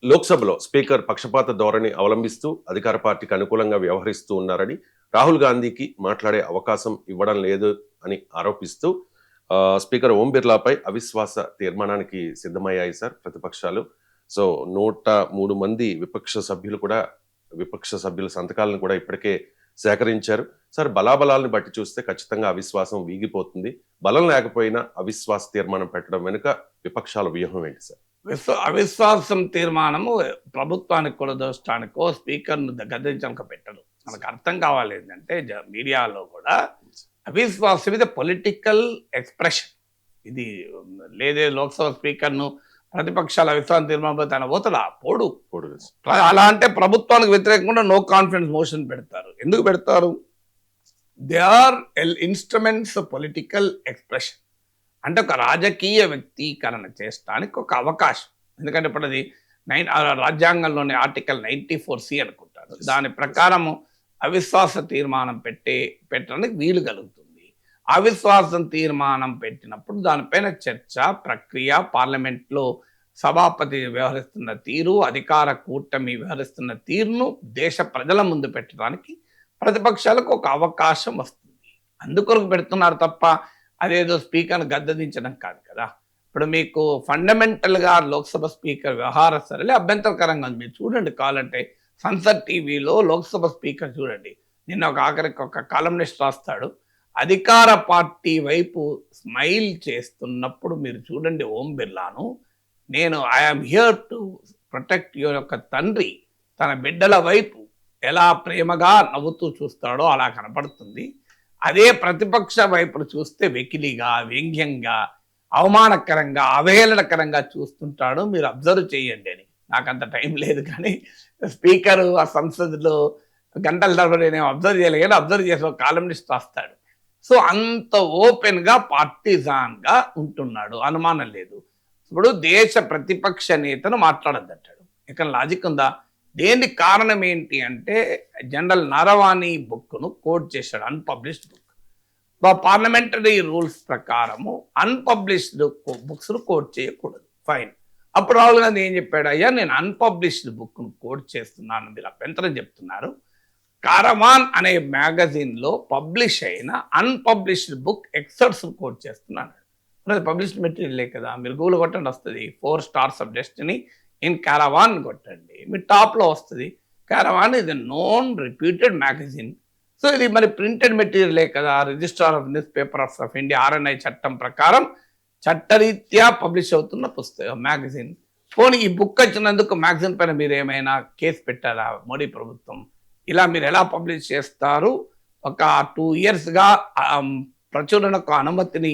లోక్సభలో స్పీకర్ పక్షపాత ధోరణి అవలంబిస్తూ అధికార పార్టీకి అనుకూలంగా వ్యవహరిస్తూ ఉన్నారని, రాహుల్ గాంధీకి మాట్లాడే అవకాశం ఇవ్వడం లేదు అని ఆరోపిస్తూ స్పీకర్ ఓం బిర్లాపై అవిశ్వాస తీర్మానానికి సిద్ధమయ్యాయి సార్ ప్రతిపక్షాలు. సో 103 మంది విపక్ష సభ్యుల సంతకాలను కూడా ఇప్పటికే సేకరించారు. సార్, బలాబలాలను బట్టి చూస్తే ఖచ్చితంగా అవిశ్వాసం వీగిపోతుంది. బలం లేకపోయినా అవిశ్వాస తీర్మానం పెట్టడం వెనుక విపక్షాల వ్యూహం ఏంటి సార్? అవిశ్వాసం తీర్మానము ప్రభుత్వానికి కూడా దోషానికో స్పీకర్ను గద్దించడానికి పెట్టరు. మనకు అర్థం కావాలి ఏంటంటే మీడియాలో కూడా అవిశ్వాసం ఇది పొలిటికల్ ఎక్స్ప్రెషన్. ఇది లేదే లోక్సభ స్పీకర్ను ప్రతిపక్షాల అవిశ్వాసం తీర్మానం తన పోతాడా పోడు. అలా అంటే ప్రభుత్వానికి వ్యతిరేకంగా నో కాన్ఫిడెన్స్ మోషన్ పెడతారు. ఎందుకు పెడతారు? They are instruments political expression. అంటే ఒక రాజకీయ వ్యక్తీకరణ చేయడానికి ఒక అవకాశం. ఎందుకంటే ఇప్పుడు అది రాజ్యాంగంలోని ఆర్టికల్ 94C అనుకుంటారు. దాని ప్రకారము అవిశ్వాస తీర్మానం పెట్టడానికి వీలు కలుగుతుంది. అవిశ్వాసం తీర్మానం పెట్టినప్పుడు దానిపైన చర్చ ప్రక్రియ, పార్లమెంట్లో సభాపతి వ్యవహరిస్తున్న తీరు, అధికార కూటమి వ్యవహరిస్తున్న తీరును దేశ ప్రజల ముందు పెట్టడానికి ప్రతిపక్షాలకు ఒక అవకాశం వస్తుంది. అందుకొరకు పెడుతున్నారు తప్ప అదేదో స్పీకర్ను గద్దదించడం కాదు కదా. ఇప్పుడు మీకు ఫండమెంటల్గా లోక్సభ స్పీకర్ వ్యవహార సరళి అభ్యంతరకరంగా ఉంది. మీరు చూడండి, కావాలంటే సంసద్ టీవీలో లోక్సభ స్పీకర్ చూడండి. నిన్న ఆఖరికి ఒక కాలమ్నిస్ట్ రాస్తాడు, అధికార పార్టీ వైపు స్మైల్ చేస్తున్నప్పుడు మీరు చూడండి ఓం బిర్లాను, నేను I'm here to protect your యొక్క తండ్రి తన బిడ్డల వైపు ఎలా ప్రేమగా నవ్వుతూ చూస్తాడో అలా కనపడుతుంది. అదే ప్రతిపక్ష వైపును చూస్తే వెకిలిగా, వ్యంగ్యంగా, అవమానకరంగా, అవహేళనకరంగా చూస్తుంటాడు. మీరు అబ్జర్వ్ చేయండి అని. నాకు అంత టైం లేదు, కానీ స్పీకరు ఆ సంసద్లో గంటల తరబడి నేను అబ్జర్వ్ చేయలేదు, కానీ అబ్జర్వ్ చేసి ఒక కాలమ్నిస్ట్ రాస్తాడు. సో అంత ఓపెన్గా పార్టీజాన్గా ఉంటున్నాడు, అనుమానం లేదు. ఇప్పుడు దేశ ప్రతిపక్ష నేతను మాట్లాడద్దంటాడు. ఇక్కడ లాజిక్ ఉందా? దేనికి కారణం ఏంటి అంటే జనరల్ నరవాణి బుక్ను కోట్ చేశాడు, అన్పబ్లిష్డ్ బుక్. పార్లమెంటరీ రూల్స్ ప్రకారము అన్పబ్లిష్డ్ బుక్స్ను కోట్ చేయకూడదు. ఫైన్. అప్పుడు రాహుల్ గాంధీ ఏం చెప్పాడు? అయ్యా, నేను అన్పబ్లిష్డ్ బుక్ను కోట్ చేస్తున్నాను, మీరు అభ్యంతరం చెప్తున్నారు. కారవాన్ అనే మ్యాగజైన్లో పబ్లిష్ అయిన అన్పబ్లిష్డ్ బుక్ ఎక్సర్ట్స్ కోట్ చేస్తున్నాను. అది పబ్లిష్డ్ మెటీరియలే కదా. మీరు గూగుల్ కొట్టండి, వస్తుంది 4 Stars of Destiny in caravan కొట్టండి, మీ టాప్లో వస్తుంది. కారవాన్ ఇది నోన్ రిప్యూటెడ్ మ్యాగజైన్. సో ఇది మరి ప్రింటెడ్ మెటీరియలే కదా. Registrar of news papers of India RNI చట్టం ప్రకారం చట్టరీత్యా పబ్లిష్ అవుతున్న పుస్తకం మ్యాగజైన్. పోనీ ఈ బుక్ వచ్చినందుకు మ్యాగజైన్ పైన మీరు ఏమైనా కేసు పెట్టారా మోడీ ప్రభుత్వం? ఇలా మీరు ఎలా పబ్లిష్ చేస్తారు? ఒక 2 yearsగా ప్రచురణకు అనుమతిని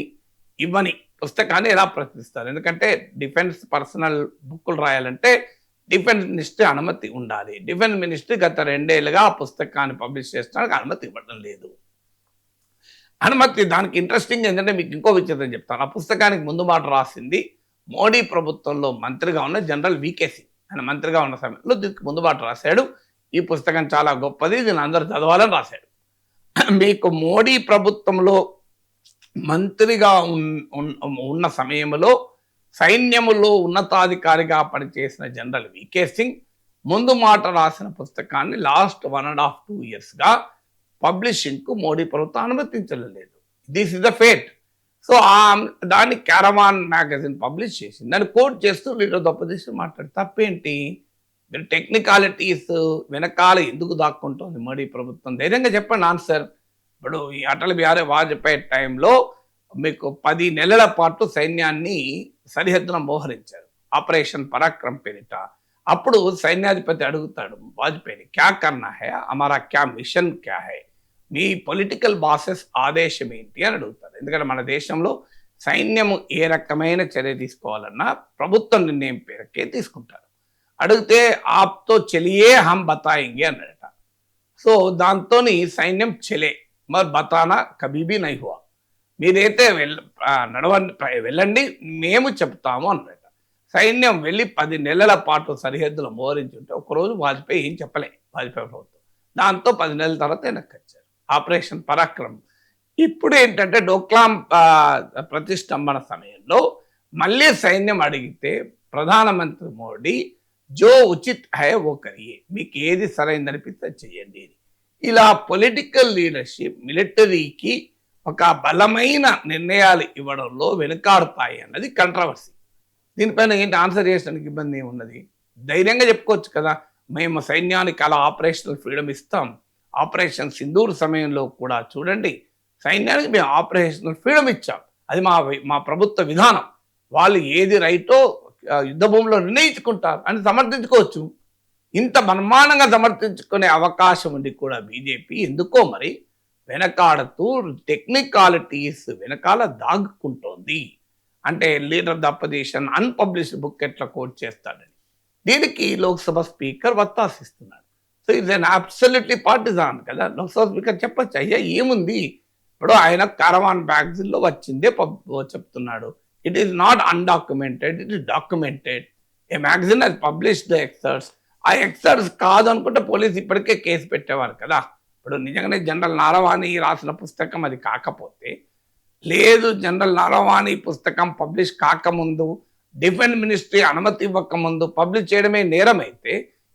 ఇవ్వని పుస్తకాన్ని ఎలా ప్రచురిస్తారు? ఎందుకంటే డిఫెన్స్ పర్సనల్ బుక్కులు రాయాలంటే డిఫెన్స్ మినిస్ట్రీ అనుమతి ఉండాలి. డిఫెన్స్ మినిస్ట్రీ గత 2 ఏళ్ళుగా ఆ పుస్తకాన్ని పబ్లిష్ చేయడానికి అనుమతి ఇవ్వడం లేదు. అనుమతి దానికి ఇంట్రెస్టింగ్ ఏంటంటే మీకు ఇంకో విచిత్రం చెప్తాను. ఆ పుస్తకానికి ముందు మాట రాసింది మోడీ ప్రభుత్వంలో మంత్రిగా ఉన్న జనరల్ VK సింగ్. ఆయన మంత్రిగా ఉన్న సమయంలో దీనికి ముందు మాట రాశాడు, ఈ పుస్తకం చాలా గొప్పది, దీన్ని అందరూ చదవాలని రాశాడు. మీకు మోడీ ప్రభుత్వంలో మంత్రిగా ఉన్న సమయంలో సైన్యములో ఉన్నతాధికారిగా పనిచేసిన జనరల్ VK సింగ్ ముందు మాట రాసిన పుస్తకాన్ని లాస్ట్ 1.5-2 yearsగా పబ్లిషింగ్కు మోడీ ప్రభుత్వం అనుమతించలేదు. This is the fate. So దాన్ని కారవాన్ మ్యాగజైన్ పబ్లిష్ చేసింది. దాన్ని కోట్ చేస్తూ వీళ్ళు అపోజిషన్ మాట్లాడి తప్పేంటి? మీరు టెక్నికాలిటీస్ వెనకాల ఎందుకు దాక్కుంటుంది మోడీ ప్రభుత్వం? ధైర్యంగా చెప్పండి ఆన్సర్. ఇప్పుడు ఈ అటల్ బిహారీ వాజ్పేయి టైంలో మీకు 10 నెలల పాటు సైన్యాన్ని సరిహద్దున మోహరించారు, ఆపరేషన్ పరాక్రమ్ పేరిట. అప్పుడు సైన్యాధిపతి అడుగుతాడు వాజ్పేయిని, క్యా కర్నా హై, హమారా క్యా మిషన్ క్యా హై, మీ పొలిటికల్ బాసెస్ ఆదేశం ఏంటి అని అడుగుతారు. ఎందుకంటే మన దేశంలో సైన్యము ఏ రకమైన చర్య తీసుకోవాలన్నా ప్రభుత్వం నిర్ణయం పేరుకే తీసుకుంటారు. అడిగితే ఆప్తో చెలియే హమ్ బతాయింగే అన్నట. సో దాంతో సైన్యం చెలే మరి బతానా కబీబీ నై హువా, మీరైతే వెళ్ళండి మేము చెప్తాము అన్నట. సైన్యం వెళ్ళి 10 నెలల పాటు సరిహద్దులో మోహరించుంటే ఒకరోజు వాజ్పేయి ఏం చెప్పలే, వాజ్పేయి ప్రభుత్వం. దాంతో 10 నెలల తర్వాత వెనక్కొచ్చారు, ఆపరేషన్ పరాక్రమ్. ఇప్పుడు ఏంటంటే డోక్లాం ప్రతిష్టంభన సమయంలో మళ్ళీ సైన్యం అడిగితే ప్రధానమంత్రి మోడీ జో ఉచిత్ హై ఓ కరియే, మీకు ఏది సరైందనిపిస్తే చెయ్యండి. ఇలా పొలిటికల్ లీడర్షిప్ మిలిటరీకి ఒక బలమైన నిర్ణయాలు ఇవ్వడంలో వెనుకాడుతాయి అన్నది కంట్రవర్సీ. దీనిపైన ఏంటి ఆన్సర్ చేసడానికి ఇబ్బంది ఏమున్నది? ధైర్యంగా చెప్పుకోవచ్చు కదా, మేము సైన్యానికి అలా ఆపరేషనల్ ఫ్రీడమ్ ఇస్తాం. ఆపరేషన్ సింధూర్ సమయంలో కూడా చూడండి, సైన్యానికి మేము ఆపరేషనల్ ఫ్రీడమ్ ఇచ్చాం. అది మా ప్రభుత్వ విధానం. వాళ్ళు ఏది రైటో యుద్ధ భూమిలో నిర్ణయించుకుంటారు అని సమర్థించుకోవచ్చు. ఇంత బ్రహ్మాండంగా సమర్థించుకునే అవకాశం ఉండి కూడా బీజేపీ ఎందుకో మరి వెనకాడుతూ టెక్నికాలిటీస్ వెనకాల దాగుకుంటోంది. అంటే leader of the opposition unpublished book ఎట్లా కోట్ చేస్తాడని దీనికి లోక్సభ స్పీకర్ వత్తాసిస్తున్నాడు. సో ఇది అబ్సల్యూట్లీ పార్టిజాన్ కదా. లోక్సభ స్పీకర్ చెప్పచ్చు, అయ్యా ఏముంది, ఇప్పుడు ఆయన కారవాన్ మ్యాగజైన్లో వచ్చిందే చెప్తున్నాడు. It is not undocumented, it is documented. A magazine అది పబ్లిష్డ్ ఎక్సర్ట్స్. ఆ ఎక్సర్ట్స్ కాదు అనుకుంటే పోలీసు ఇప్పటికే కేసు పెట్టేవారు కదా. ఇప్పుడు నిజంగానే జనరల్ నారవాణి రాసిన పుస్తకం అది కాకపోతే, లేదు జనరల్ నారవాణి పుస్తకం పబ్లిష్ కాకముందు, డిఫెన్స్ మినిస్ట్రీ అనుమతి ఇవ్వకముందు పబ్లిష్ చేయడమే నేరమైతే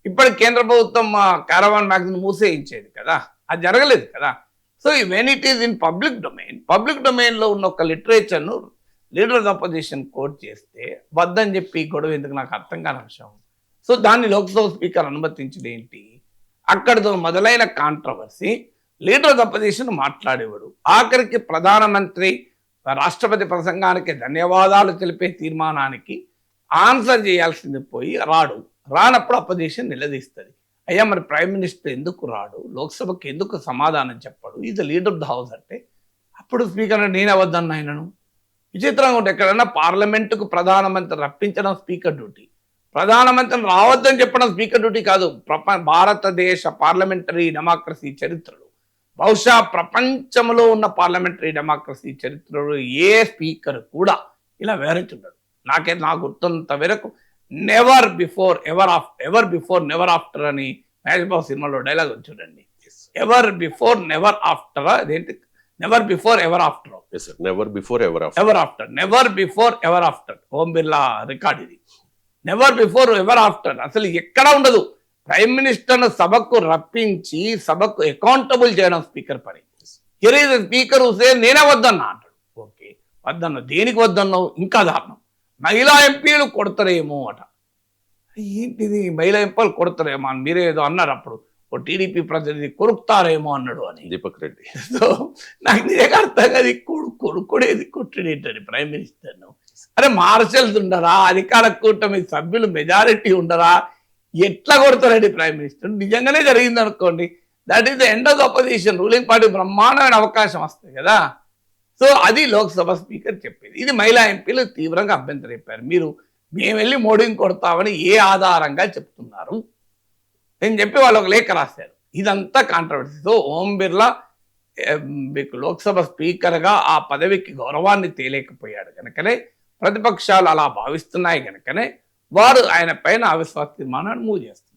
ఇప్పటి కేంద్ర ప్రభుత్వం కారవాన్ మ్యాగజైన్ మూసేయించేది కదా. అది జరగలేదు కదా. So when it is in public డొమైన్లో ఉన్న ఒక లిటరేచర్ను లీడర్ ఆఫ్ అపోజిషన్ కోట్ చేస్తే వద్దని చెప్పి గొడవ ఎందుకు నాకు అర్థం కాని అంశం. సో దాన్ని లోక్సభ స్పీకర్ అనుమతించడం ఏంటి? అక్కడితో మొదలైన కాంట్రవర్సీ. లీడర్ ఆఫ్ అపోజిషన్ మాట్లాడేవాడు, ఆఖరికి ప్రధానమంత్రి రాష్ట్రపతి ప్రసంగానికి ధన్యవాదాలు తెలిపే తీర్మానానికి ఆన్సర్ చేయాల్సింది పోయి రానప్పుడు అపోజిషన్ నిలదీస్తుంది. అయ్యా మరి ప్రైమ్ మినిస్టర్ ఎందుకు రాడు, లోక్సభకి ఎందుకు సమాధానం చెప్పాడు, is the leader of the house అంటే అప్పుడు స్పీకర్ నేనే వద్దన్న ఆయనను. విచిత్రంగా ఉంటే ఎక్కడన్నా పార్లమెంటుకు ప్రధానమంత్రి రప్పించడం స్పీకర్ డ్యూటీ, ప్రధానమంత్రిని రావద్దని చెప్పడం స్పీకర్ డ్యూటీ కాదు. భారతదేశ పార్లమెంటరీ డెమోక్రసీ చరిత్రలో, బహుశా ప్రపంచంలో ఉన్న పార్లమెంటరీ డెమోక్రసీ చరిత్రలో ఏ స్పీకర్ కూడా ఇలా వివరించుంటాడు. నాకు గుర్తున్నంత వరకు నెవర్ బిఫోర్ నెవర్ ఆఫ్టర్ అని మహేష్ బాబు సినిమాలో డైలాగ్ చూడండి. ఎవర్ బిఫోర్ నెవర్ ఆఫ్టర్, అదేంటి never before ever after, never before ever after Om Birla record ఇది. నెవర్ బిఫోర్ ఎవర్ ఆఫ్టర్ అసలు ఎక్కడ ఉండదు. ప్రైమ్ మినిస్టర్ను సభకు రప్పించి సభకు అకౌంటబుల్ చేయడం స్పీకర్ పని. హియర్ ఈజ్ స్పీకర్ హుసే నేనే వద్దన్నా అంటాడు. ఓకే వద్దన్నావు, దేనికి వద్దన్నావు? ఇంకా దారుణం, మహిళా ఎంపీలు కొడతారేమో అట. ఏంటిది మహిళా ఎంపీలు కొడతారేమో అని మీరే ఏదో అన్నారు అప్పుడు, ఓ టీడీపీ ప్రతినిధి కొరుకుతారేమో అన్నాడు అని దీపక్ రెడ్డి. సో నాకు నిజంగా అర్థం కాదు, కొడుకుడేది కొట్టుడేంటని ప్రైమ్ మినిస్టర్ను. అరే మార్షల్స్ ఉండరా, అధికార కూటమి సభ్యులు మెజారిటీ ఉండరా, ఎట్లా కొడతారండి ప్రైమ్ మినిస్టర్? నిజంగానే జరిగింది అనుకోండి, that is the end of the opposition. Ruling party బ్రహ్మాండమైన అవకాశం వస్తుంది కదా. సో అది లోక్సభ స్పీకర్ చెప్పేది. ఇది మహిళా ఎంపీలు తీవ్రంగా అభ్యంతరం చెప్పారు. మేము వెళ్ళి మోడీని కొడతామని ఏ ఆధారంగా చెప్తున్నారు నేను చెప్పి వాళ్ళు ఒక లేఖ రాశారు. ఇదంతా కాంట్రవర్సీ. సో ఓం బిర్లా మీకు లోక్సభ స్పీకర్గా ఆ పదవికి గౌరవాన్ని తేలేకపోయాడు కనుకనే, ప్రతిపక్షాలు అలా భావిస్తున్నాయి కనుకనే వారు ఆయన పైన అవిశ్వాస తీర్మానాన్ని మూవ్ చేస్తారు.